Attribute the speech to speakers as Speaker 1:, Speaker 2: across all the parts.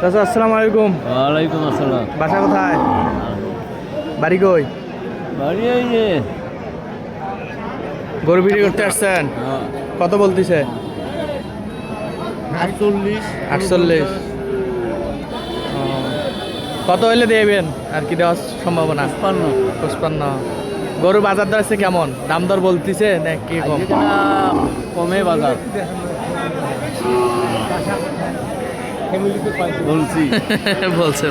Speaker 1: চাচা আসসালামু আলাইকুম।
Speaker 2: ওয়ালাইকুম আসসালাম।
Speaker 1: বাসা কোথায়? বাড়ি কই?
Speaker 2: বাড়ি এই যে
Speaker 1: গরু বিক্রি করতে আসছেন? কত বলতিছে? 48। কত হইলে দেবেন আর কি দেওয়ার সম্ভাবনা? 55। গরু বাজার দর আছে কেমন? দাম দর বলতিছে না কি কম?
Speaker 2: কমে বাজার বলছি
Speaker 1: বলছে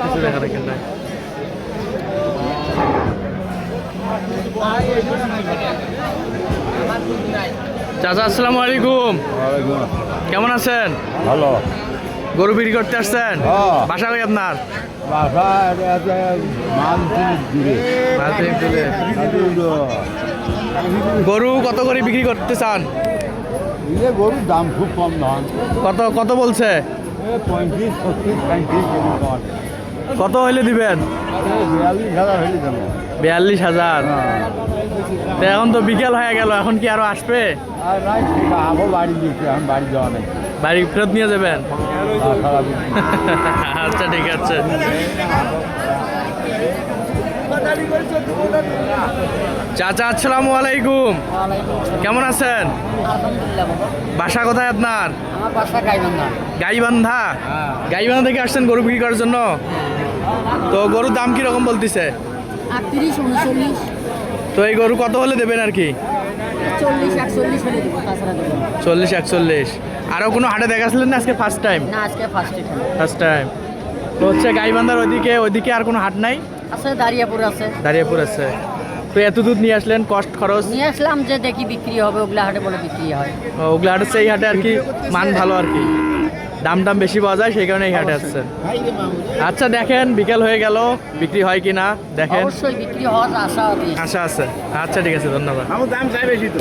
Speaker 1: কিছু দেখা রাখেন নাই। চাচা আসসালামু আলাইকুম। কেমন আছেন?
Speaker 2: ভালো।
Speaker 1: গরু বিক্রি করতে আসছেন? বাসা কই আপনার? গরু কত করে বিক্রি করতে চান?
Speaker 2: গরুর দাম খুব কম নয়।
Speaker 1: কত কত বলছে?
Speaker 2: 35, 36, 37।
Speaker 1: কত হইলে দিবেন?
Speaker 2: 42,000 হইলে দেবো।
Speaker 1: 42,000। তো এখন তো বিকেল হয়ে গেল, এখন কি আরো আসবে?
Speaker 2: আর নাই, আবো বাড়ি দিয়েছি, এখন বাড়ি যাওয়া নেই।
Speaker 1: বাড়ি ফেরত নিয়ে যাবেন? আচ্ছা ঠিক আছে। চাচা আসসালামু আলাইকুম। কেমন আছেন? বাসা কোথায় আপনার?
Speaker 3: আমার বাসা গাইবান্ধা।
Speaker 1: গাইবান্ধা? গাইবান্ধা থেকে আসছেন গরু বিক্রি করার জন্য? তো গরুর দাম কিরকম বলতেছে?
Speaker 3: 38, 39।
Speaker 1: তো এই গরু কত হলে দেবেন আর কি?
Speaker 3: 40, 41 হলে দেবো, তাছাড়া দেবো না।
Speaker 1: 40, 41। আরও কোনো হাটে দেখাছিলেন না আজকে ফার্স্ট টাইম?
Speaker 3: না, আজকে ফার্স্টে খেলা।
Speaker 1: First time. তো হচ্ছে গাইবান্ধার ওইদিকে আর কোনো হাট নাই?
Speaker 3: আছে, দাঁড়িয়াপুর আছে।
Speaker 1: দাঁড়িয়াপুর আছে। তো এত দুধ নিয়ে আসলেন, কষ্ট খরচ?
Speaker 3: নিয়ে আসলাম যে দেখি বিক্রি হবে, ওগুলা হাটে বলে বিক্রি হয়।
Speaker 1: ওগুলো হাট হচ্ছে এই হাটে আর কি মান ভালো আর কি, দাম টাম বেশি পাওয়া যায়, সেই কারণে এই হাটে আসছেন। আচ্ছা দেখেন বিকেল হয়ে গেল, বিক্রি হয় কি না দেখেন।
Speaker 3: অবশ্যই বিক্রি হওয়ার আশা আছে।
Speaker 1: আশা আছে। আচ্ছা ঠিক আছে, ধন্যবাদ।
Speaker 2: আমার দাম চাই বেশি তো।